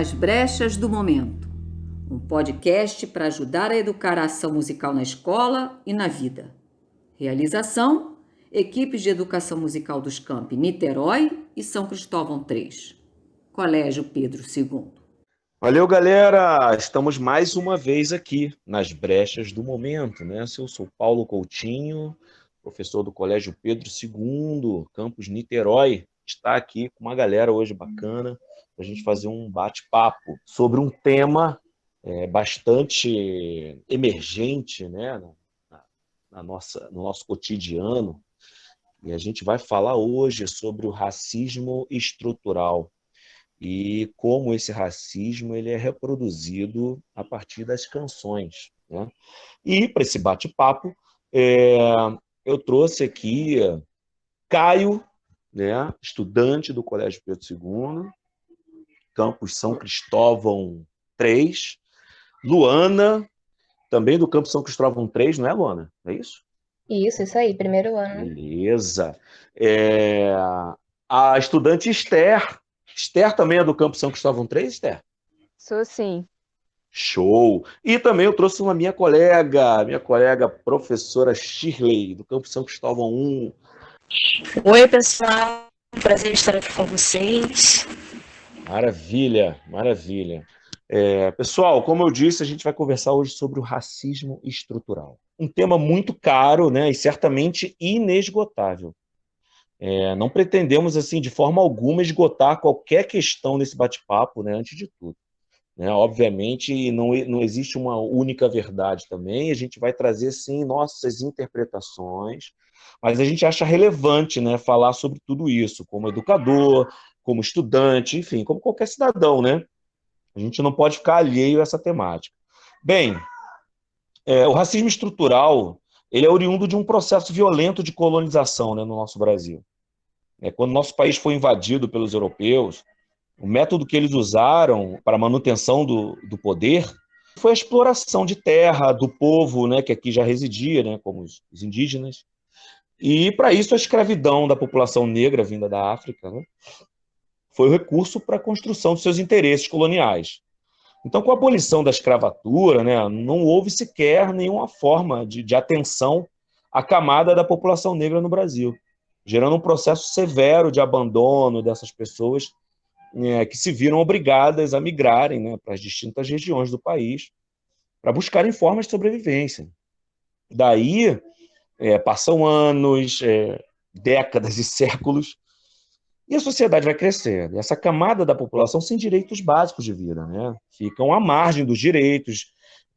Nas Brechas do Momento, um podcast para ajudar a educar a ação musical na escola e na vida. Realização: equipes de educação musical dos campi Niterói e São Cristóvão 3, Colégio Pedro II. Valeu, galera! Estamos mais uma vez aqui nas Brechas do Momento, né? Eu sou Paulo Coutinho, professor do Colégio Pedro II, campus Niterói. Está aqui com uma galera hoje bacana para a gente fazer um bate-papo sobre um tema bastante emergente, né? No nosso cotidiano. E a gente vai falar hoje sobre o racismo estrutural e como esse racismo ele é reproduzido a partir das canções, né? E para esse bate-papo, eu trouxe aqui Caio, né, estudante do Colégio Pedro II, campus São Cristóvão 3, Luana, também do campus São Cristóvão 3, não é, Luana? É isso? Isso aí, primeiro ano. Beleza. A estudante Esther. Esther também é do campus São Cristóvão 3, Esther? Sou sim. Show! E também eu trouxe uma minha colega professora Shirley, do campus São Cristóvão 1. Oi, pessoal. Prazer estar aqui com vocês. Maravilha, maravilha. Pessoal, como eu disse, a gente vai conversar hoje sobre o racismo estrutural. Um tema muito caro, né, e certamente inesgotável. Não pretendemos, assim, de forma alguma, esgotar qualquer questão nesse bate-papo, né, antes de tudo. Né? Obviamente, não existe uma única verdade também, a gente vai trazer, sim, nossas interpretações, mas a gente acha relevante, né, falar sobre tudo isso, como educador, como estudante, enfim, como qualquer cidadão, né? A gente não pode ficar alheio a essa temática. Bem, o racismo estrutural, ele é oriundo de um processo violento de colonização, né, no nosso Brasil. Quando nosso país foi invadido pelos europeus, o método que eles usaram para a manutenção do poder foi a exploração de terra do povo, né, que aqui já residia, né, como os indígenas. E, para isso, a escravidão da população negra vinda da África, né, foi o recurso para a construção dos seus interesses coloniais. Então, com a abolição da escravatura, né, não houve sequer nenhuma forma de atenção à camada da população negra no Brasil, gerando um processo severo de abandono dessas pessoas que se viram obrigadas a migrarem, né, para as distintas regiões do país para buscarem formas de sobrevivência. Daí, passam anos, décadas e séculos, e a sociedade vai crescendo. Essa camada da população sem direitos básicos de vida, né, ficam à margem dos direitos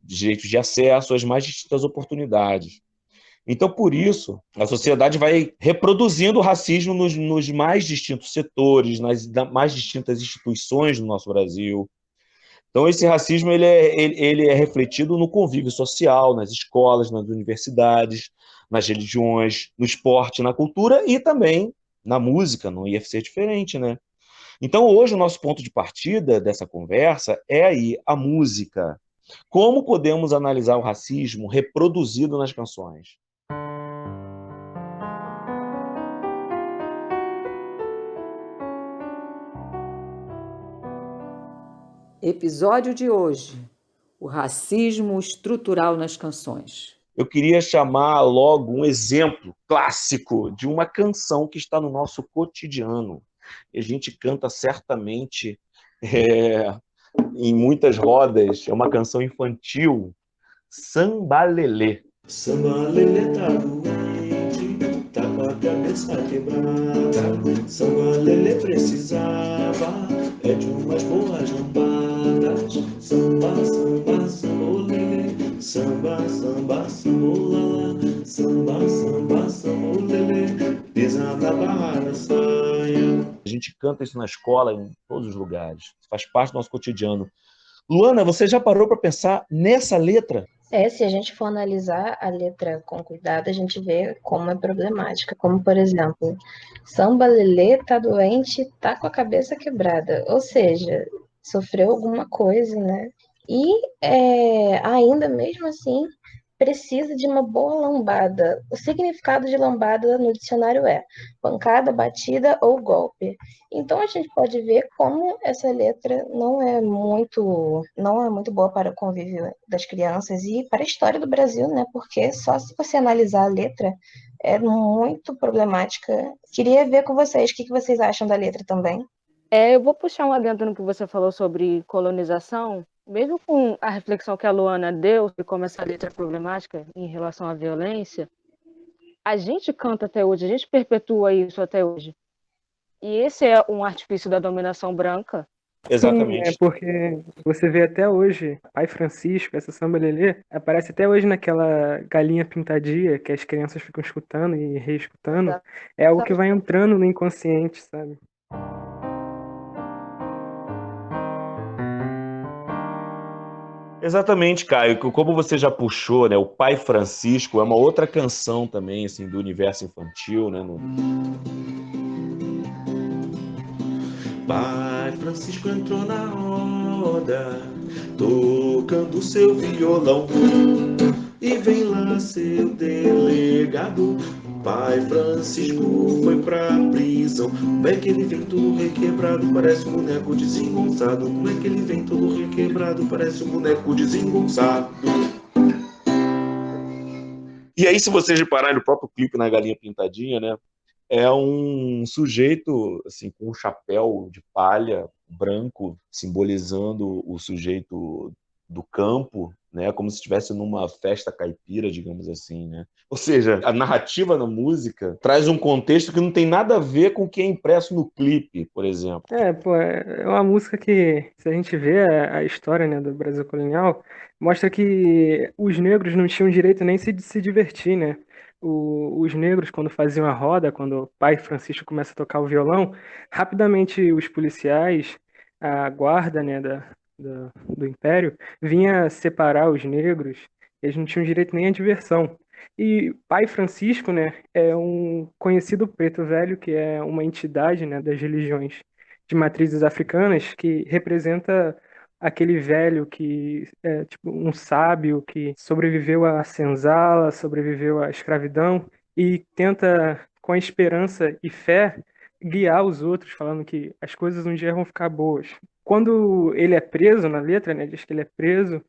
de acesso às mais distintas oportunidades. Então, por isso, a sociedade vai reproduzindo o racismo nos mais distintos setores, nas mais distintas instituições do nosso Brasil. Então, esse racismo ele é refletido no convívio social, nas escolas, nas universidades, nas religiões, no esporte, na cultura e também na música, não ia ser diferente, né? Então, hoje, o nosso ponto de partida dessa conversa é aí a música. Como podemos analisar o racismo reproduzido nas canções? Episódio de hoje: o racismo estrutural nas canções. Eu queria chamar logo um exemplo clássico de uma canção que está no nosso cotidiano. E a gente canta certamente em muitas rodas. É uma canção infantil, Sambalelê. Sambalelê tá doente, tá com a cabeça quebrada. Sambalelê precisava de umas boas lambadas. Samba, samba, sambolelê, samba, samba, sambolala. Samba, samba, sambolelê, pisando a barra da saia. A gente canta isso na escola, em todos os lugares. Faz parte do nosso cotidiano. Luana, você já parou para pensar nessa letra? Se a gente for analisar a letra com cuidado, a gente vê como é problemática. Como, por exemplo, Sambalelê tá doente, tá com a cabeça quebrada. Ou seja, sofreu alguma coisa, né? E ainda mesmo assim, precisa de uma boa lambada. O significado de lambada no dicionário é pancada, batida ou golpe. Então a gente pode ver como essa letra não é muito boa para o convívio das crianças e para a história do Brasil, né? Porque só se você analisar a letra é muito problemática. Queria ver com vocês o que vocês acham da letra também. Eu vou puxar um adendo no que você falou sobre colonização. Mesmo com a reflexão que a Luana deu sobre como essa letra é problemática em relação à violência, a gente canta até hoje, a gente perpetua isso até hoje. E esse é um artifício da dominação branca. Sim, Exatamente. porque você vê até hoje, Pai Francisco, essa samba lelê, aparece até hoje naquela galinha pintadinha que as crianças ficam escutando e reescutando. É algo que vai entrando no inconsciente, sabe? Exatamente, Caio. Como você já puxou, né? O Pai Francisco é uma outra canção também, assim, do universo infantil, né? Pai Francisco entrou na roda, tocando seu violão. E vem lá seu delegado. Pai Francisco foi pra prisão. Como é que ele vem todo requebrado, parece um boneco desengonçado? Como é que ele vem todo requebrado, parece um boneco desengonçado? E aí, se vocês repararem no próprio clipe na Galinha Pintadinha, né? É um sujeito assim, com um chapéu de palha branco, simbolizando o sujeito do campo, né? Como se estivesse numa festa caipira, digamos assim, né? Ou seja, a narrativa na música traz um contexto que não tem nada a ver com o que é impresso no clipe, por exemplo. É uma música que, se a gente vê a história, né, do Brasil colonial, mostra que os negros não tinham direito nem de se divertir, né? Os negros, quando faziam a roda, quando o pai Francisco começa a tocar o violão, rapidamente os policiais, a guarda, né, do Império, vinha separar os negros, eles não tinham direito nem à diversão. E Pai Francisco, né, é um conhecido preto velho, que é uma entidade, né, das religiões de matrizes africanas, que representa aquele velho que é tipo um sábio que sobreviveu à senzala, sobreviveu à escravidão e tenta, com a esperança e fé, guiar os outros, falando que as coisas um dia vão ficar boas. Quando ele é preso na letra, né, diz que ele é preso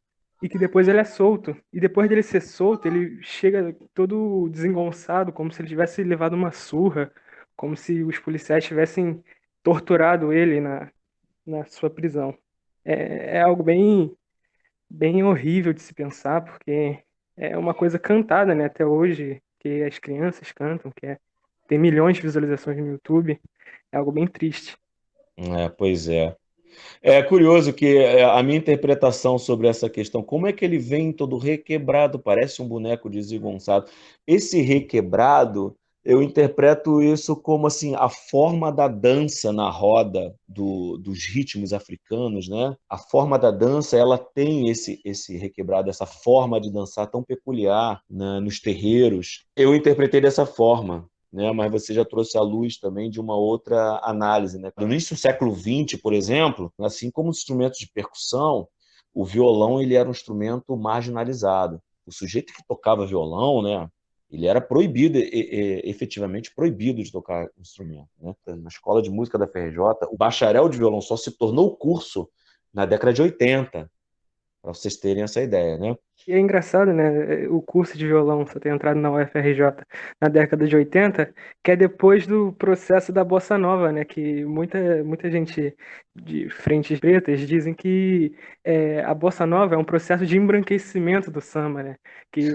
e que depois ele é solto. E depois dele ser solto, ele chega todo desengonçado, como se ele tivesse levado uma surra, como se os policiais tivessem torturado ele na sua prisão. É algo bem horrível de se pensar, porque é uma coisa cantada, né, até hoje, que as crianças cantam, tem milhões de visualizações no YouTube. É algo bem triste. Pois é. É curioso que a minha interpretação sobre essa questão, como é que ele vem todo requebrado, parece um boneco desengonçado. Esse requebrado, eu interpreto isso como assim a forma da dança na roda dos ritmos africanos, né? A forma da dança, ela tem esse requebrado, essa forma de dançar tão peculiar, né, nos terreiros. Eu interpretei dessa forma. Né, mas você já trouxe à luz também de uma outra análise. Né? No início do século XX, por exemplo, assim como os instrumentos de percussão, o violão ele era um instrumento marginalizado. O sujeito que tocava violão, né, ele era proibido, efetivamente proibido de tocar instrumento. Né? Na escola de música da FRJ, o bacharel de violão só se tornou curso na década de 80, para vocês terem essa ideia, né? E é engraçado, né? O curso de violão só ter entrado na UFRJ na década de 80, que é depois do processo da Bossa Nova, né? Que muita gente de frentes pretas dizem que a Bossa Nova é um processo de embranquecimento do samba, né? Que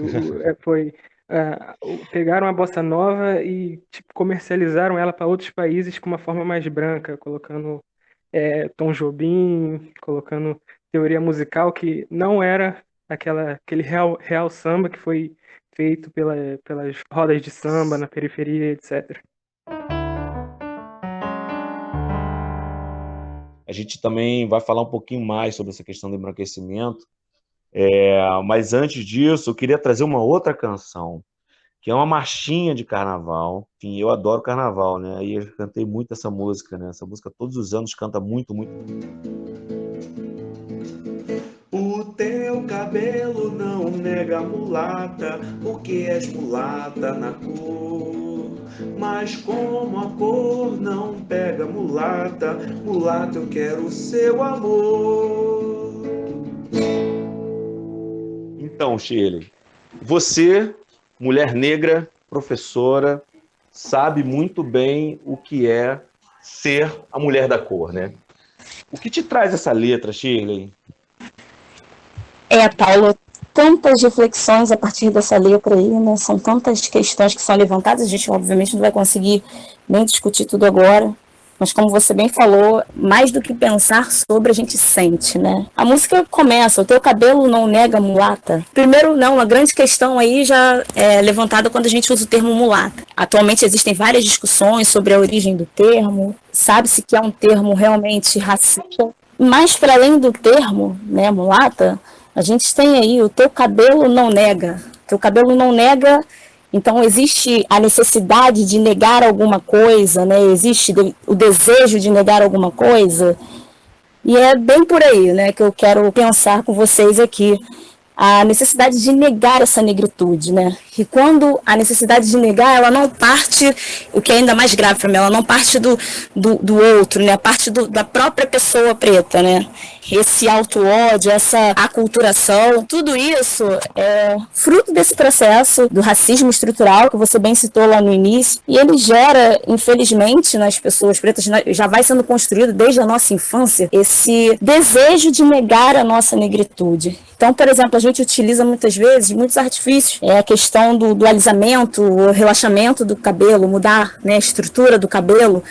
pegaram a Bossa Nova e tipo, comercializaram ela para outros países com uma forma mais branca, colocando Tom Jobim, colocando teoria musical que não era aquele real samba que foi feito pelas rodas de samba na periferia, etc. A gente também vai falar um pouquinho mais sobre essa questão do embranquecimento, mas antes disso, eu queria trazer uma outra canção, que é uma marchinha de carnaval. Enfim, eu adoro carnaval, né? E eu cantei muito essa música, né? Essa música todos os anos canta muito, muito. O teu cabelo não nega pega mulata, porque és mulata na cor. Mas como a cor não pega mulata, mulata eu quero o seu amor. Então, Shirley, você, mulher negra, professora, sabe muito bem o que é ser a mulher da cor, né? O que te traz essa letra, Shirley? Paulo, tantas reflexões a partir dessa letra aí, né? São tantas questões que são levantadas, a gente obviamente não vai conseguir nem discutir tudo agora, mas como você bem falou, mais do que pensar sobre, a gente sente, né? A música começa, o teu cabelo não nega mulata. Primeiro, não, uma grande questão aí já é levantada quando a gente usa o termo mulata. Atualmente existem várias discussões sobre a origem do termo, sabe-se que é um termo realmente racista, mas para além do termo, né, mulata, a gente tem aí o teu cabelo não nega. Teu cabelo não nega, então existe a necessidade de negar alguma coisa, né? Existe o desejo de negar alguma coisa. E é bem por aí, né, que eu quero pensar com vocês aqui. A necessidade de negar essa negritude, né? E quando a necessidade de negar, ela não parte, o que é ainda mais grave para mim, ela não parte do outro, né? Parte da própria pessoa preta, né? Esse auto-ódio, essa aculturação, tudo isso é fruto desse processo do racismo estrutural, que você bem citou lá no início, e ele gera, infelizmente, nas pessoas pretas, já vai sendo construído desde a nossa infância, esse desejo de negar a nossa negritude. Então, por exemplo, a gente utiliza muitas vezes muitos artifícios, a questão do alisamento, o relaxamento do cabelo, mudar, né, a estrutura do cabelo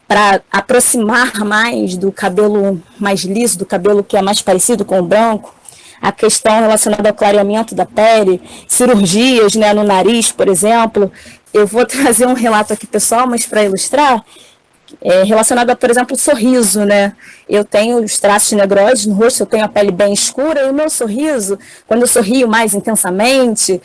para aproximar mais do cabelo mais liso, do cabelo que é mais parecido com o branco, a questão relacionada ao clareamento da pele, cirurgias, né, no nariz, por exemplo. Eu vou trazer um relato aqui pessoal, mas para ilustrar, relacionado a, por exemplo, o sorriso, né? Eu tenho os traços negroides no rosto, eu tenho a pele bem escura, e o meu sorriso, quando eu sorrio mais intensamente,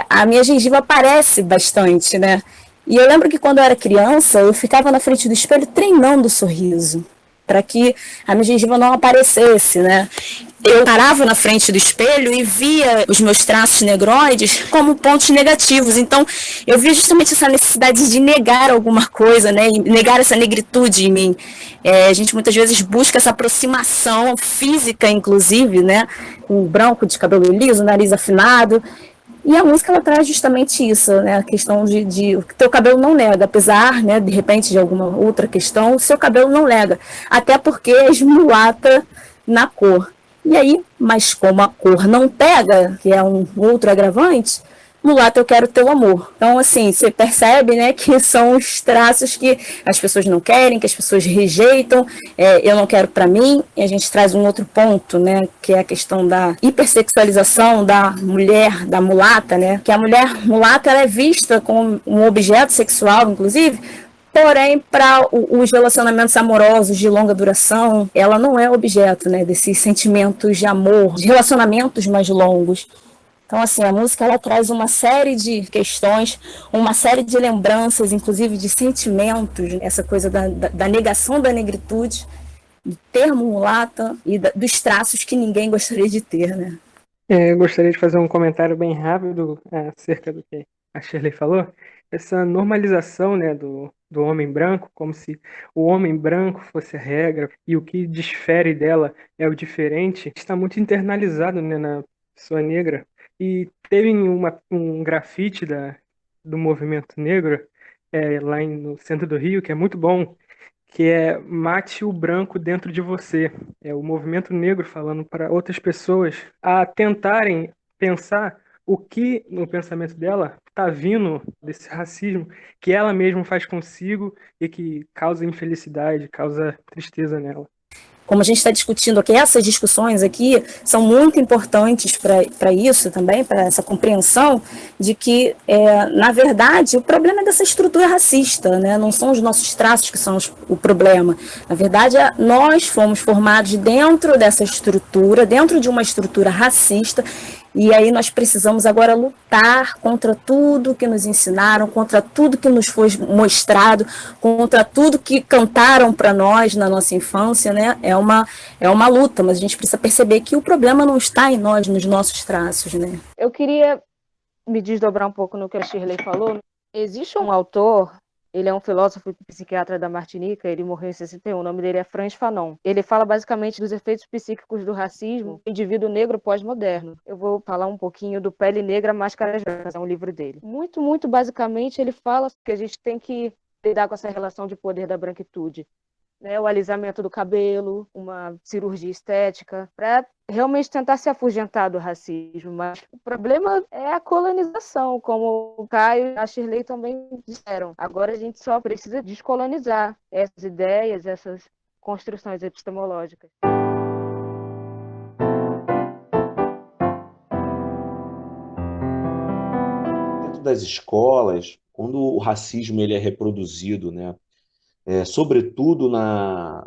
a minha gengiva aparece bastante, né? E eu lembro que quando eu era criança, eu ficava na frente do espelho treinando o sorriso, para que a minha gengiva não aparecesse, né? Eu parava na frente do espelho e via os meus traços negroides como pontos negativos. Então, eu via justamente essa necessidade de negar alguma coisa, né? E negar essa negritude em mim. A gente muitas vezes busca essa aproximação física, inclusive, né? Com o branco de cabelo liso, nariz afinado. E a música, ela traz justamente isso, né? A questão de o teu cabelo não nega, apesar, né, de repente, de alguma outra questão, o seu cabelo não nega. Até porque és mulata na cor. E aí, mas como a cor não pega, que é um outro agravante, mulata eu quero teu amor. Então, assim, você percebe, né, que são os traços que as pessoas não querem, que as pessoas rejeitam, eu não quero para mim. E a gente traz um outro ponto, né, que é a questão da hipersexualização da mulher, da mulata, né, que a mulher mulata, ela é vista como um objeto sexual, inclusive. Porém, para os relacionamentos amorosos de longa duração, ela não é objeto, né, desses sentimentos de amor, de relacionamentos mais longos. Então, assim, a música, ela traz uma série de questões, uma série de lembranças, inclusive de sentimentos, essa coisa da negação da negritude, do termo mulata e dos traços que ninguém gostaria de ter, né? Eu gostaria de fazer um comentário bem rápido acerca do que a Shirley falou. Essa normalização, né, do homem branco, como se o homem branco fosse a regra e o que difere dela é o diferente, está muito internalizado, né, na pessoa negra. E teve um grafite do movimento negro lá no centro do Rio, que é muito bom, que é mate o branco dentro de você. É o movimento negro falando para outras pessoas a tentarem pensar o que no pensamento dela está vindo desse racismo que ela mesma faz consigo e que causa infelicidade, causa tristeza nela. Como a gente está discutindo aqui, essas discussões aqui são muito importantes para isso também, para essa compreensão de que, na verdade, o problema é dessa estrutura racista, né? Não são os nossos traços que são o problema. Na verdade, nós fomos formados dentro dessa estrutura, dentro de uma estrutura racista, E aí nós precisamos agora lutar contra tudo que nos ensinaram, contra tudo que nos foi mostrado, contra tudo que cantaram para nós na nossa infância, né? É uma luta, mas a gente precisa perceber que o problema não está em nós, nos nossos traços, né? Eu queria me desdobrar um pouco no que a Shirley falou. Existe um autor, ele é um filósofo e psiquiatra da Martinica, ele morreu em 61, o nome dele é Frantz Fanon. Ele fala basicamente dos efeitos psíquicos do racismo no indivíduo negro pós-moderno. Eu vou falar um pouquinho do Pele Negra, Máscaras Brancas, é um livro dele. Muito basicamente, ele fala que a gente tem que lidar com essa relação de poder da branquitude, né, o alisamento do cabelo, uma cirurgia estética, para realmente tentar se afugentar do racismo. Mas o problema é a colonização, como o Caio e a Shirley também disseram. Agora a gente só precisa descolonizar essas ideias, essas construções epistemológicas. Dentro das escolas, quando o racismo ele é reproduzido, né, sobretudo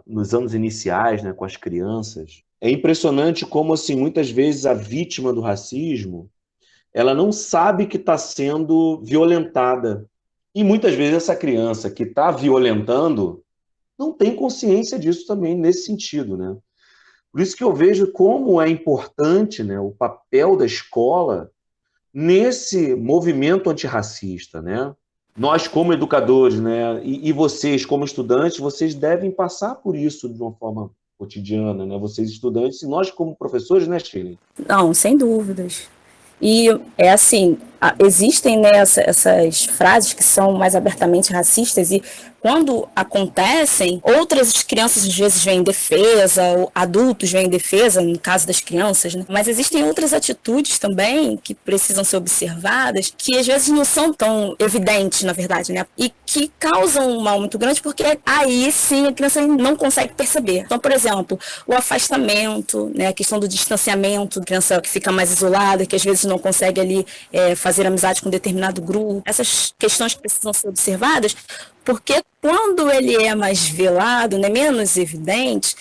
nos anos iniciais, né, com as crianças, é impressionante como, assim, muitas vezes a vítima do racismo, ela não sabe que está sendo violentada. E muitas vezes essa criança que está violentando não tem consciência disso também, nesse sentido, né? Por isso que eu vejo como é importante, né, o papel da escola nesse movimento antirracista, né? Nós, como educadores, né, e vocês, como estudantes, vocês devem passar por isso de uma forma cotidiana, né? Vocês, estudantes, e nós, como professores, né, Shirley? Não, sem dúvidas. E é assim, existem, né, essas frases que são mais abertamente racistas e quando acontecem, outras crianças às vezes vêm em defesa, ou adultos vêm em defesa, no caso das crianças, né? Mas existem outras atitudes também que precisam ser observadas, que às vezes não são tão evidentes, na verdade, né? E que causam um mal muito grande, porque aí sim a criança não consegue perceber. Então, por exemplo, o afastamento, né, a questão do distanciamento, a criança que fica mais isolada, que às vezes não consegue ali fazer amizade com determinado grupo, essas questões precisam ser observadas, porque quando ele é mais velado, né, menos evidente,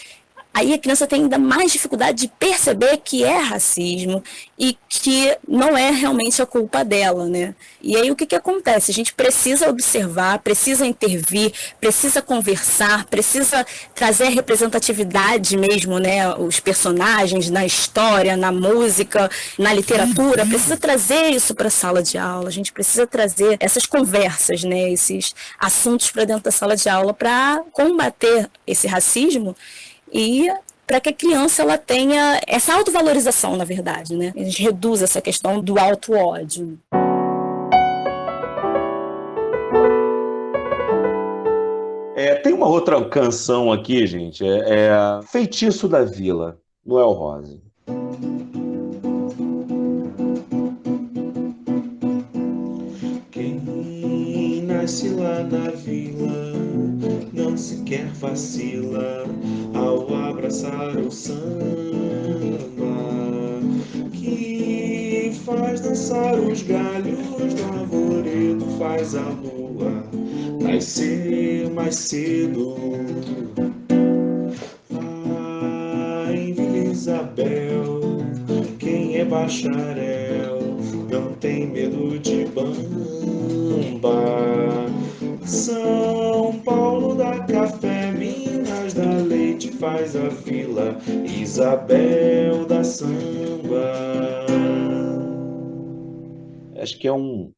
aí a criança tem ainda mais dificuldade de perceber que é racismo e que não é realmente a culpa dela, né? E aí o que acontece? A gente precisa observar, precisa intervir, precisa conversar, precisa trazer a representatividade mesmo, né? Os personagens na história, na música, na literatura, precisa trazer isso para a sala de aula, a gente precisa trazer essas conversas, né? Esses assuntos para dentro da sala de aula para combater esse racismo e para que a criança ela tenha essa autovalorização, na verdade, né? A gente reduz essa questão do auto-ódio. Tem uma outra canção aqui, gente, Feitiço da Vila, Noel Rosa. Quem nasce lá na vila não sequer vacila ao abraçar o samba que faz dançar os galhos do arvoredo, faz a lua nascer mais cedo. Em Vila Isabel, quem é bacharel não tem medo de bamba. São Paulo dá café, Minas dá leite, faz a Vila Isabel da samba. Acho que é um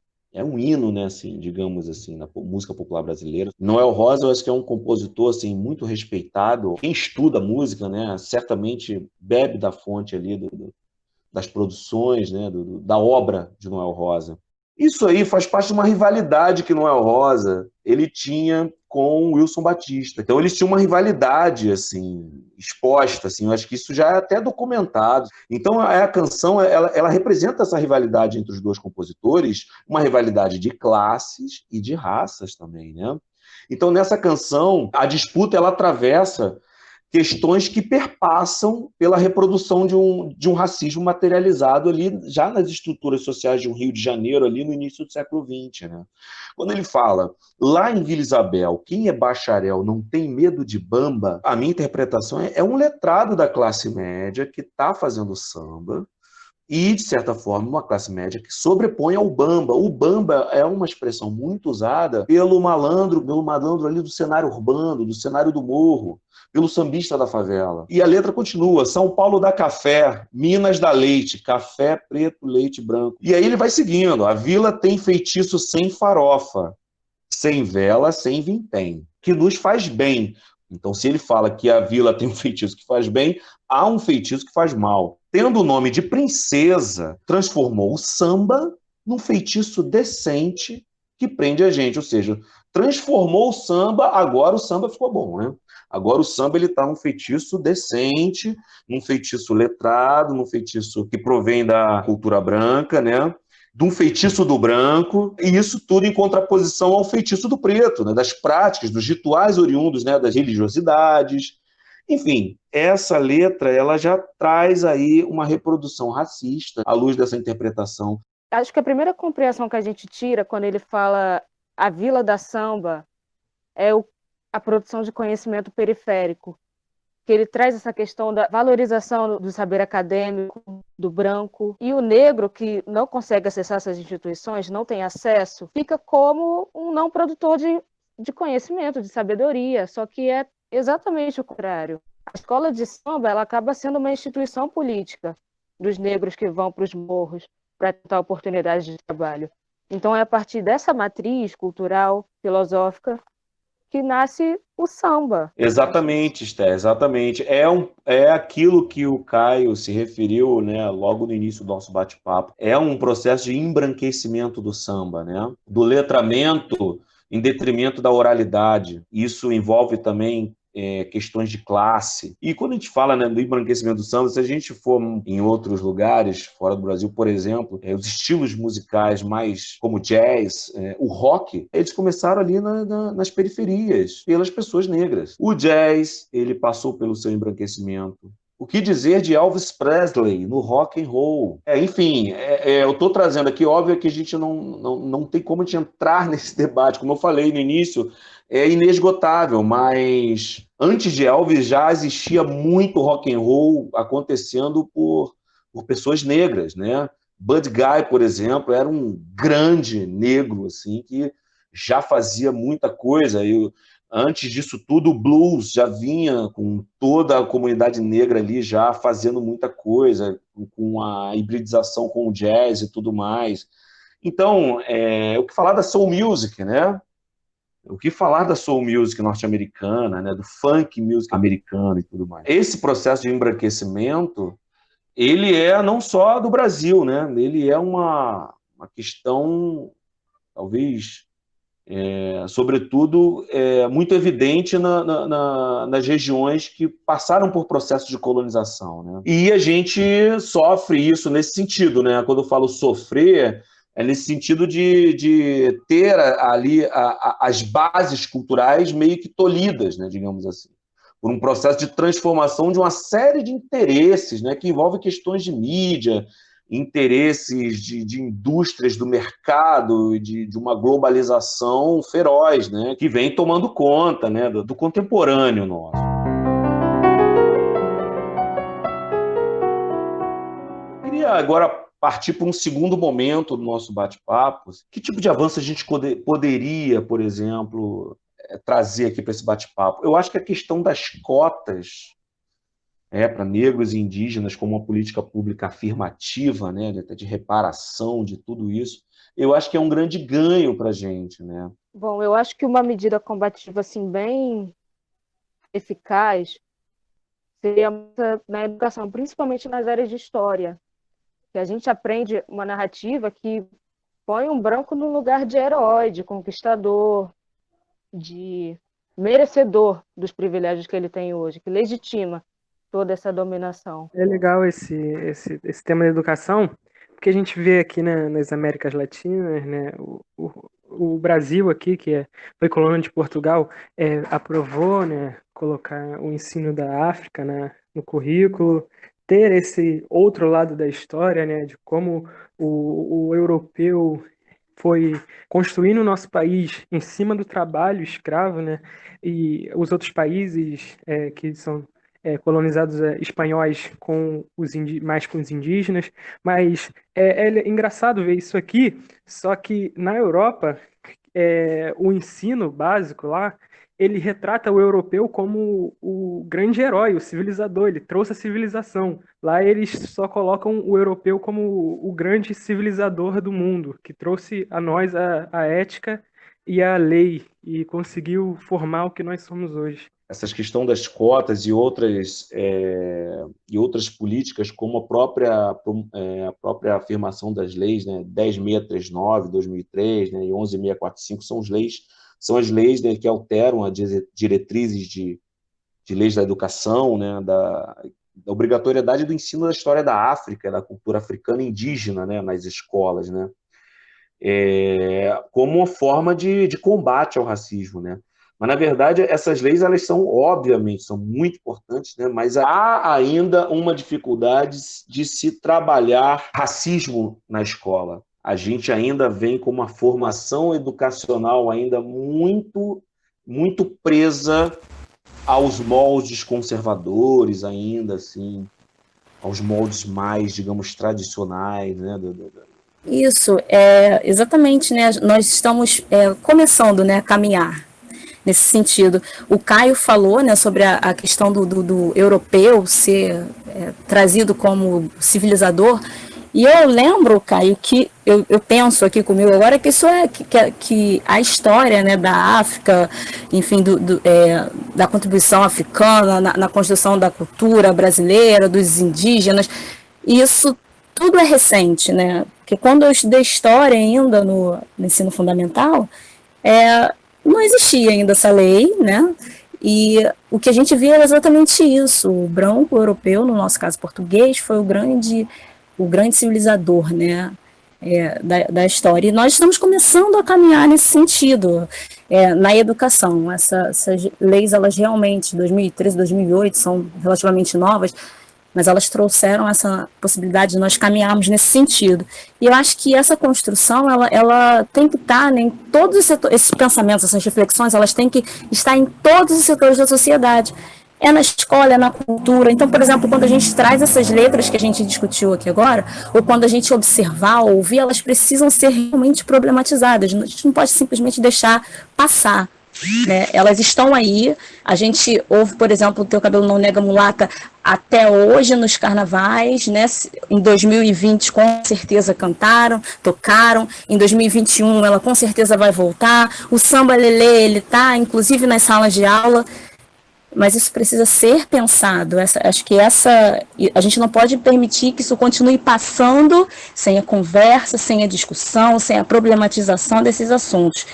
hino, né, assim, digamos assim, na música popular brasileira. Noel Rosa, eu acho que é um compositor assim muito respeitado. Quem estuda música, né, certamente bebe da fonte ali das produções, né, da obra de Noel Rosa. Isso aí faz parte de uma rivalidade que Noel Rosa ele tinha com o Wilson Batista. Então eles tinham uma rivalidade assim exposta, assim. Eu acho que isso já é até documentado. Então a canção ela representa essa rivalidade entre os dois compositores, uma rivalidade de classes e de raças também, né? Então nessa canção a disputa ela atravessa questões que perpassam pela reprodução de um racismo materializado ali já nas estruturas sociais de um Rio de Janeiro ali no início do século XX, né? Quando ele fala, lá em Vila Isabel, quem é bacharel não tem medo de bamba, a minha interpretação é um letrado da classe média que está fazendo samba e, de certa forma, uma classe média que sobrepõe ao bamba. O bamba é uma expressão muito usada pelo malandro ali do cenário urbano, do cenário do morro, pelo sambista da favela. E a letra continua: São Paulo dá café, Minas dá leite, café preto, leite branco. E aí ele vai seguindo: a vila tem feitiço sem farofa, sem vela, sem vintém, que nos faz bem. Então, se ele fala que a vila tem um feitiço que faz bem, há um feitiço que faz mal. Tendo o nome de princesa, transformou o samba num feitiço decente que prende a gente. Ou seja, transformou o samba, agora o samba ficou bom, né? Agora o samba está num feitiço decente, num feitiço letrado, num feitiço que provém da cultura branca, né? De um feitiço do branco, e isso tudo em contraposição ao feitiço do preto, né? Das práticas, dos rituais oriundos, né? Das religiosidades. Enfim, essa letra ela já traz aí uma reprodução racista à luz dessa interpretação. Acho que a primeira compreensão que a gente tira quando ele fala a Vila da Samba é a produção de conhecimento periférico, que ele traz essa questão da valorização do saber acadêmico, do branco, e o negro, que não consegue acessar essas instituições, não tem acesso, fica como um não produtor de conhecimento, de sabedoria, só que é exatamente o contrário. A escola de samba ela acaba sendo uma instituição política dos negros que vão para os morros para tentar oportunidades de trabalho. Então é a partir dessa matriz cultural, filosófica, que nasce o samba. Exatamente, Esté, exatamente. É aquilo que o Caio se referiu, né, logo no início do nosso bate-papo. É um processo de embranquecimento do samba, né? Do letramento em detrimento da oralidade. Isso envolve também questões de classe. E quando a gente fala, né, do embranquecimento do samba, se a gente for em outros lugares, fora do Brasil, por exemplo, os estilos musicais mais como jazz, o rock, eles começaram ali nas periferias, pelas pessoas negras. O jazz, ele passou pelo seu embranquecimento. O que dizer de Elvis Presley no rock and roll? Enfim, eu estou trazendo aqui, óbvio que a gente não tem como a gente entrar nesse debate. Como eu falei no início, é inesgotável, mas antes de Elvis já existia muito rock and roll acontecendo por pessoas negras, né? Buddy Guy, por exemplo, era um grande negro assim que já fazia muita coisa. Antes disso tudo, o blues já vinha com toda a comunidade negra ali já fazendo muita coisa, com a hibridização com o jazz e tudo mais. Então, o que falar da soul music, né? O que falar da soul music norte-americana, né? Do funk music americano e tudo mais. Esse processo de embranquecimento, ele é não só do Brasil, né? Ele é uma questão, talvez, sobretudo, muito evidente nas regiões que passaram por processo de colonização, né? E a gente sofre isso nesse sentido, né? Quando eu falo sofrer, é nesse sentido de ter ali as bases culturais meio que tolhidas, né, digamos assim, por um processo de transformação de uma série de interesses, né, que envolve questões de mídia, interesses de indústrias do mercado, de uma globalização feroz, né, que vem tomando conta, né, do contemporâneo nosso. Eu queria agora partir para um segundo momento do nosso bate-papo. Que tipo de avanço a gente poderia, por exemplo, trazer aqui para esse bate-papo? Eu acho que a questão das cotas para negros e indígenas como uma política pública afirmativa, né, de reparação de tudo isso, eu acho que é um grande ganho para a gente, né? Bom, eu acho que uma medida combativa assim bem eficaz seria na educação, principalmente nas áreas de história, que a gente aprende uma narrativa que põe um branco no lugar de herói, de conquistador, de merecedor dos privilégios que ele tem hoje, que legitima toda essa dominação. É legal esse tema da educação, porque a gente vê aqui, né, nas Américas Latinas, né, o Brasil aqui, foi colônia de Portugal, aprovou, né, colocar o ensino da África, né, no currículo, ter esse outro lado da história, né, de como o europeu foi construindo o nosso país em cima do trabalho escravo, né, e os outros países que são colonizados espanhóis mais com os indígenas, mas é engraçado ver isso aqui, só que na Europa, o ensino básico lá, ele retrata o europeu como o grande herói, o civilizador, ele trouxe a civilização. Lá eles só colocam o europeu como o grande civilizador do mundo, que trouxe a nós a ética e a lei, e conseguiu formar o que nós somos hoje. Essas questões das cotas e outras políticas, como a própria afirmação das leis, né, 10.639, 2003, né, e 11.645, são as leis, né, que alteram as diretrizes de leis da educação, né, da obrigatoriedade do ensino da história da África, da cultura africana e indígena, né, nas escolas, né, como uma forma de combate ao racismo, né? Mas, na verdade, essas leis, elas obviamente, são muito importantes, né? Mas há ainda uma dificuldade de se trabalhar racismo na escola. A gente ainda vem com uma formação educacional ainda muito, muito presa aos moldes conservadores, ainda assim, aos moldes mais, digamos, tradicionais, né? Isso, exatamente, né? Nós estamos começando, né, a caminhar nesse sentido. O Caio falou, né, sobre a questão do europeu ser trazido como civilizador, e eu lembro, Caio, que eu penso aqui comigo agora que isso que a história, né, da África, enfim, da contribuição africana na construção da cultura brasileira, dos indígenas, isso tudo é recente, né? Porque quando eu estudei história ainda no ensino fundamental, não existia ainda essa lei, né? E o que a gente via era exatamente isso. O branco o europeu, no nosso caso português, foi o grande civilizador, né? Da história. E nós estamos começando a caminhar nesse sentido, na educação. Essas leis, elas realmente, 2013, 2008, são relativamente novas, mas elas trouxeram essa possibilidade de nós caminharmos nesse sentido. E eu acho que essa construção, ela tem que estar, né, em todos esses pensamentos, essas reflexões, elas têm que estar em todos os setores da sociedade. É na escola, é na cultura. Então, por exemplo, quando a gente traz essas letras que a gente discutiu aqui agora, ou quando a gente observar, ouvir, elas precisam ser realmente problematizadas. A gente não pode simplesmente deixar passar, né? Elas estão aí. A gente ouve, por exemplo, o Teu Cabelo Não Nega Mulata até hoje nos carnavais, né? Em 2020 com certeza cantaram, tocaram. Em 2021 ela com certeza vai voltar. O samba lelê, ele tá inclusive nas salas de aula. Mas isso precisa ser pensado. Acho que a gente não pode permitir que isso continue passando sem a conversa, sem a discussão, sem a problematização desses assuntos.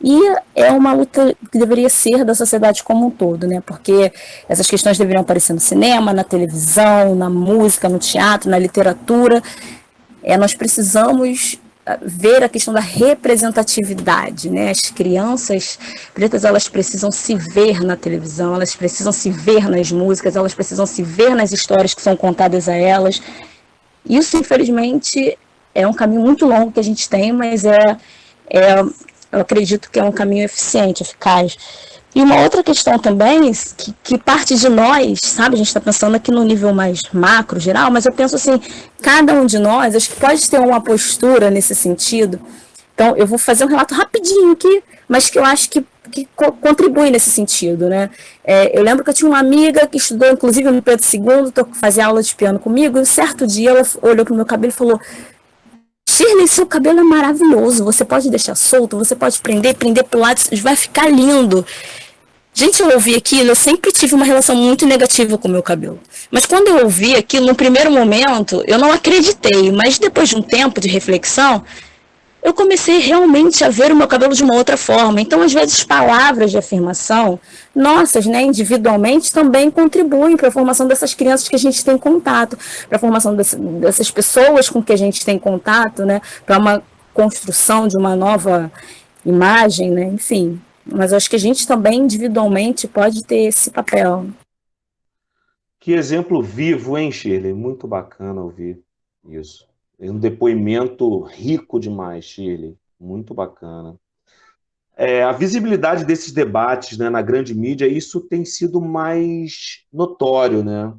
E é uma luta que deveria ser da sociedade como um todo, né? Porque essas questões deveriam aparecer no cinema, na televisão, na música, no teatro, na literatura. Nós precisamos ver a questão da representatividade, né? As crianças pretas, elas precisam se ver na televisão, elas precisam se ver nas músicas, elas precisam se ver nas histórias que são contadas a elas. Isso, infelizmente, é um caminho muito longo que a gente tem, mas eu acredito que é um caminho eficiente, eficaz. E uma outra questão também, que parte de nós, sabe, a gente está pensando aqui no nível mais macro, geral, mas eu penso assim, cada um de nós, acho que pode ter uma postura nesse sentido. Então, eu vou fazer um relato rapidinho aqui, mas que eu acho que contribui nesse sentido, né? Eu lembro que eu tinha uma amiga que estudou, inclusive, no Pedro II, fazia aula de piano comigo, e um certo dia ela olhou para o meu cabelo e falou: Shirley, seu cabelo é maravilhoso, você pode deixar solto, você pode prender pro lado, vai ficar lindo. Gente, eu ouvi aquilo, eu sempre tive uma relação muito negativa com o meu cabelo. Mas quando eu ouvi aquilo, no primeiro momento, eu não acreditei, mas depois de um tempo de reflexão, eu comecei realmente a ver o meu cabelo de uma outra forma. Então, às vezes, palavras de afirmação, nossas, né, individualmente, também contribuem para a formação dessas crianças que a gente tem contato, para a formação dessas pessoas com que a gente tem contato, né, para uma construção de uma nova imagem, né, enfim. Mas eu acho que a gente também, individualmente, pode ter esse papel. Que exemplo vivo, hein, Shirley? Muito bacana ouvir isso. É um depoimento rico demais, Shirley. Muito bacana. A visibilidade desses debates, né, na grande mídia, isso tem sido mais notório, né?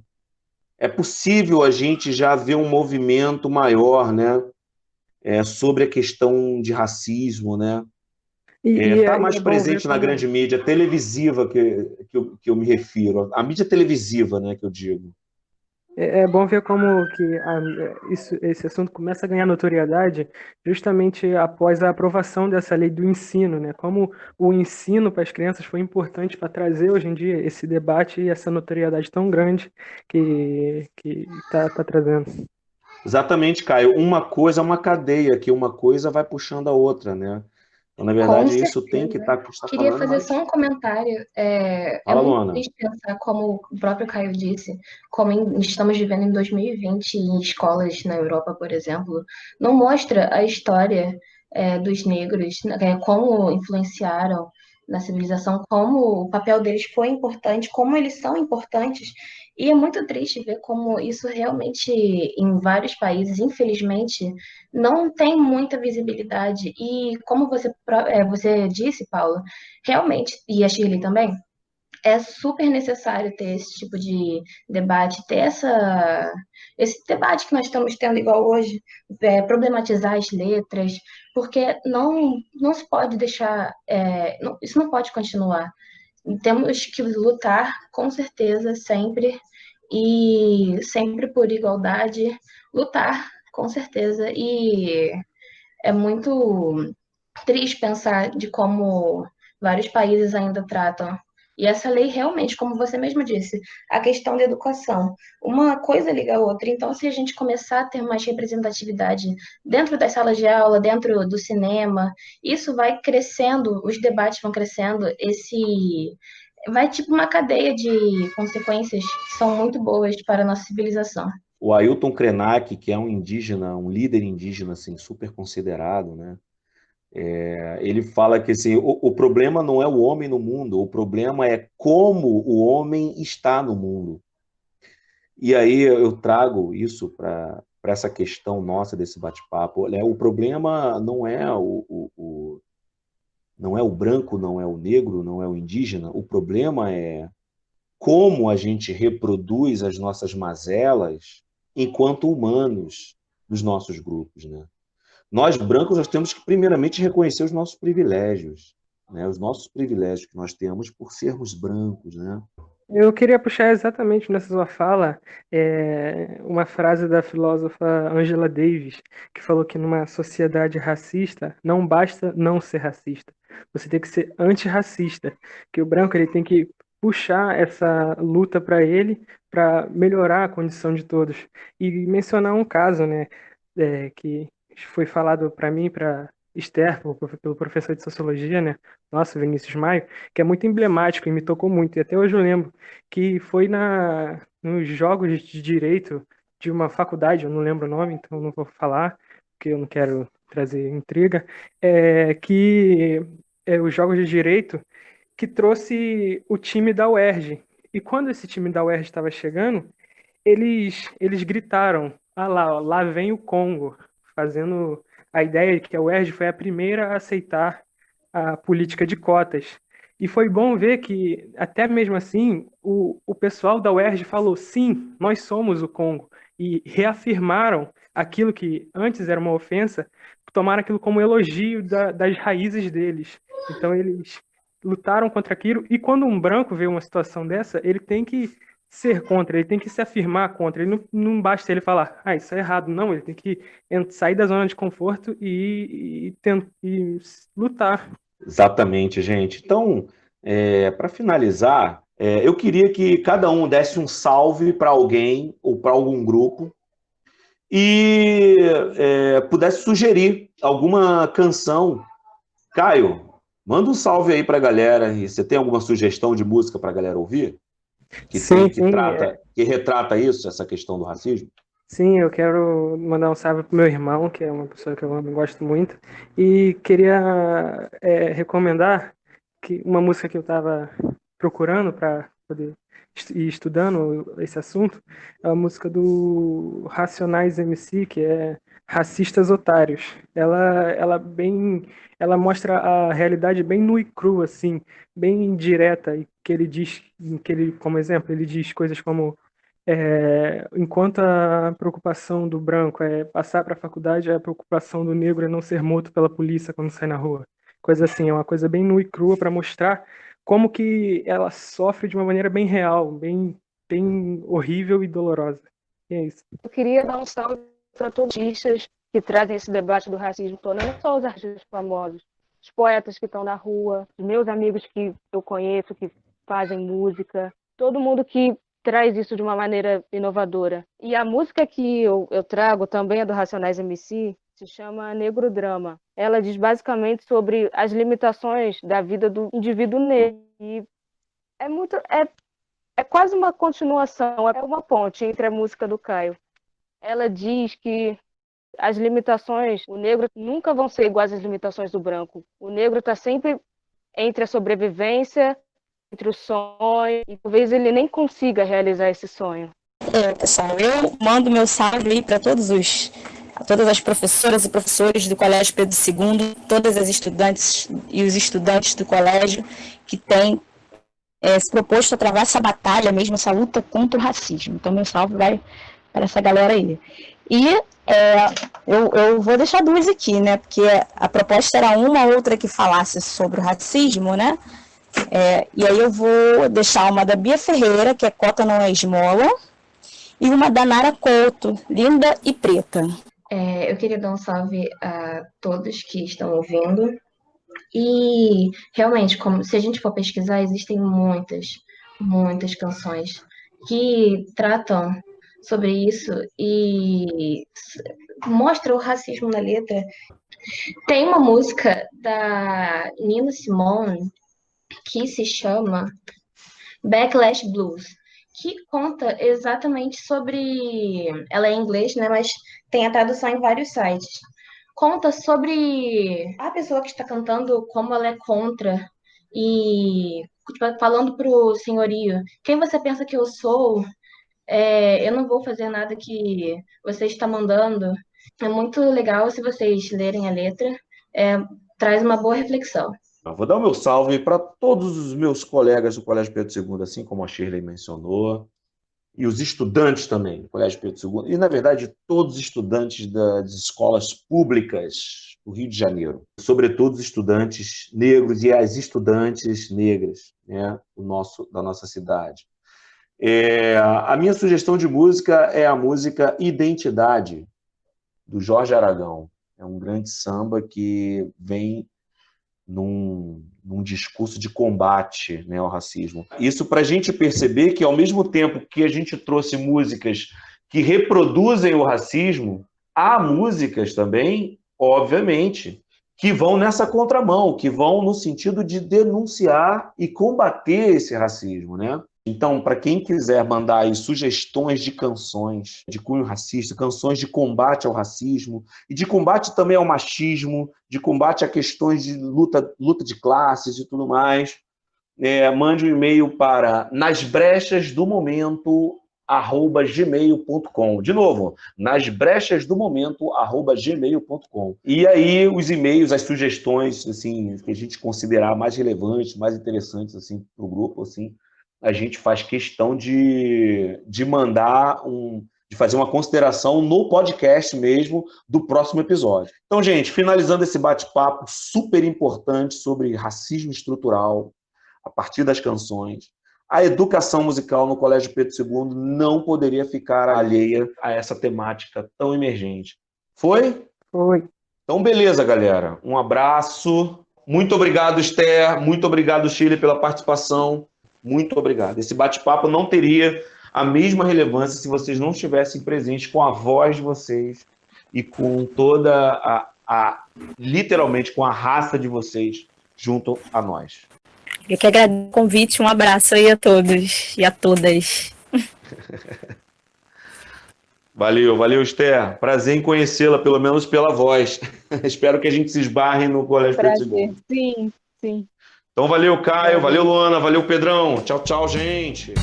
É possível a gente já ver um movimento maior, né, sobre a questão de racismo, né? Tá E mais é bom ver presente na como grande mídia televisiva que eu me refiro, a mídia televisiva, né, que eu digo. É bom ver como que esse assunto começa a ganhar notoriedade justamente após a aprovação dessa lei do ensino, né? Como o ensino para as crianças foi importante para trazer hoje em dia esse debate e essa notoriedade tão grande que tá trazendo. Exatamente, Caio. Uma coisa é uma cadeia, que uma coisa vai puxando a outra, né? Então, na Com verdade, isso tem que certeza. estar, que está Queria falando, fazer mas... só um comentário. É Fala, muito Luana. triste pensar, como o próprio Caio disse, estamos vivendo em 2020 em escolas na Europa, por exemplo, não mostra a história dos negros, como influenciaram na civilização, como o papel deles foi importante, como eles são importantes. E é muito triste ver como isso realmente, em vários países, infelizmente, não tem muita visibilidade. E como você disse, Paula, realmente, e a Shirley também, é super necessário ter esse tipo de debate, ter esse debate que nós estamos tendo igual hoje, problematizar as letras, porque não se pode deixar, isso não pode continuar. Temos que lutar, com certeza, sempre, e sempre por igualdade, lutar, com certeza, e é muito triste pensar de como vários países ainda tratam. E essa lei realmente, como você mesmo disse, a questão da educação. Uma coisa liga a outra. Então, se a gente começar a ter mais representatividade dentro das salas de aula, dentro do cinema, isso vai crescendo, os debates vão crescendo, vai tipo uma cadeia de consequências que são muito boas para a nossa civilização. O Ailton Krenak, que é um indígena, um líder indígena, assim, super considerado, né? Ele fala que assim, o problema não é o homem no mundo, o problema é como o homem está no mundo. E aí eu trago isso para essa questão nossa desse bate-papo. Né? O problema não é o branco, não é o negro, não é o indígena. O problema é como a gente reproduz as nossas mazelas enquanto humanos dos nossos grupos, né? Nós, brancos, nós temos que, primeiramente, reconhecer os nossos privilégios, né? Os nossos privilégios que nós temos por sermos brancos, né? Eu queria puxar exatamente nessa sua fala uma frase da filósofa Angela Davis, que falou que numa sociedade racista não basta não ser racista, você tem que ser antirracista, que o branco ele tem que puxar essa luta para melhorar a condição de todos. E mencionar um caso, né, que foi falado para mim, para Esther, pelo professor de sociologia, né, nosso Vinícius Maio, que é muito emblemático e me tocou muito, e até hoje eu lembro que foi nos jogos de direito de uma faculdade, eu não lembro o nome, então não vou falar, porque eu não quero trazer intriga, os jogos de direito que trouxe o time da UERJ. E quando esse time da UERJ estava chegando, eles gritaram, ah lá, ó, lá vem o Congo, fazendo a ideia de que a UERJ foi a primeira a aceitar a política de cotas. E foi bom ver que, até mesmo assim, o pessoal da UERJ falou, sim, nós somos o Congo. E reafirmaram aquilo que antes era uma ofensa, tomaram aquilo como um elogio das raízes deles. Então, eles lutaram contra aquilo. E quando um branco vê uma situação dessa, ele tem que ser contra, ele tem que se afirmar contra. Ele não basta ele falar, ah, isso é errado. Não, ele tem que sair da zona de conforto e lutar. Exatamente, gente. Então, para finalizar, eu queria que cada um desse um salve para alguém ou para algum grupo e pudesse sugerir alguma canção. Caio, manda um salve aí para a galera. E você tem alguma sugestão de música para a galera ouvir? Sim, Que retrata isso, essa questão do racismo? sim, eu quero mandar um salve pro meu irmão, que é uma pessoa que eu amo e gosto muito, e queria recomendar que uma música que eu estava procurando para poder ir estudando esse assunto, é a música do Racionais MC, que é Racistas Otários. Ela mostra a realidade bem nua e crua, assim, bem direta, e que ele diz, como exemplo, ele diz coisas como enquanto a preocupação do branco é passar para a faculdade, a preocupação do negro é não ser morto pela polícia quando sai na rua. Coisa assim, é uma coisa bem nua e crua para mostrar como que ela sofre de uma maneira bem real, bem horrível e dolorosa. E é isso. Eu queria dar um salve para todos os artistas que trazem esse debate do racismo todo, não só os artistas famosos, os poetas que estão na rua, os meus amigos que eu conheço, que fazem música, todo mundo que traz isso de uma maneira inovadora. E a música que eu trago também é do Racionais MC, se chama Negro Drama. Ela diz basicamente sobre as limitações da vida do indivíduo negro. E é quase uma continuação, é uma ponte entre a música do Caio. Ela diz que as limitações, o negro nunca vão ser iguais às limitações do branco. O negro está sempre entre a sobrevivência, entre o sonho, e talvez ele nem consiga realizar esse sonho. Pessoal, eu mando meu salve aí para todas as professoras e professores do Colégio Pedro II, todas as estudantes e os estudantes do colégio que têm se proposto a travar essa batalha mesmo, essa luta contra o racismo. Então, meu salve vai para essa galera aí. E eu vou deixar duas aqui, né? Porque a proposta era uma outra que falasse sobre o racismo, né? E aí eu vou deixar uma da Bia Ferreira, que é Cota Não É Esmola, e uma da Nara Couto, Linda e Preta. Eu queria dar um salve a todos que estão ouvindo. E realmente, se a gente for pesquisar, existem muitas canções que tratam sobre isso e mostram o racismo na letra. Tem uma música da Nina Simone que se chama Backlash Blues, que conta exatamente sobre... Ela é em inglês, né, mas tem a tradução em vários sites. Conta sobre a pessoa que está cantando, como ela é contra, e tipo, falando pro senhorio, quem você pensa que eu sou? Eu não vou fazer nada que você está mandando. É muito legal se vocês lerem a letra, traz uma boa reflexão. Eu vou dar o meu salve para todos os meus colegas do Colégio Pedro II, assim como a Shirley mencionou, e os estudantes também do Colégio Pedro II, e, na verdade, todos os estudantes das escolas públicas do Rio de Janeiro, sobretudo os estudantes negros e as estudantes negras, né, da nossa cidade. A minha sugestão de música é a música Identidade, do Jorge Aragão. É um grande samba que vem num discurso de combate, né, ao racismo. Isso para a gente perceber que, ao mesmo tempo que a gente trouxe músicas que reproduzem o racismo, há músicas também, obviamente, que vão nessa contramão, que vão no sentido de denunciar e combater esse racismo, né? Então, para quem quiser mandar aí sugestões de canções de cunho racista, canções de combate ao racismo e de combate também ao machismo, de combate a questões de luta de classes e tudo mais, mande um e-mail para nasbrechasdomomento@gmail.com. De novo, nasbrechasdomomento@gmail.com. E aí os e-mails, as sugestões assim, que a gente considerar mais relevantes, mais interessantes assim, para o grupo, assim, a gente faz questão de mandar de fazer uma consideração no podcast mesmo do próximo episódio. Então, gente, finalizando esse bate-papo super importante sobre racismo estrutural, a partir das canções, a educação musical no Colégio Pedro II não poderia ficar alheia a essa temática tão emergente. Foi? Foi. Então, beleza, galera. Um abraço. Muito obrigado, Esther. Muito obrigado, Shirley, pela participação. Muito obrigado. Esse bate-papo não teria a mesma relevância se vocês não estivessem presentes com a voz de vocês e com toda literalmente com a raça de vocês junto a nós. Eu que agradeço o convite, um abraço aí a todos e a todas. Valeu, Esther. Prazer em conhecê-la, pelo menos pela voz. Espero que a gente se esbarre no Colégio Pedro II. Sim. Então, valeu, Caio, valeu, Luana, valeu, Pedrão. Tchau, gente.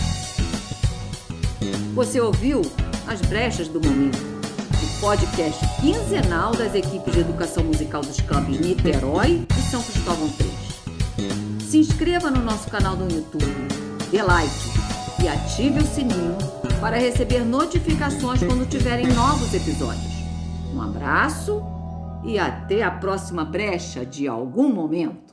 Você ouviu As Brechas do Momento, o podcast quinzenal das equipes de educação musical dos campi Niterói e São Cristóvão 3. Se inscreva no nosso canal do YouTube, dê like e ative o sininho para receber notificações quando tiverem novos episódios. Um abraço e até a próxima brecha de algum momento.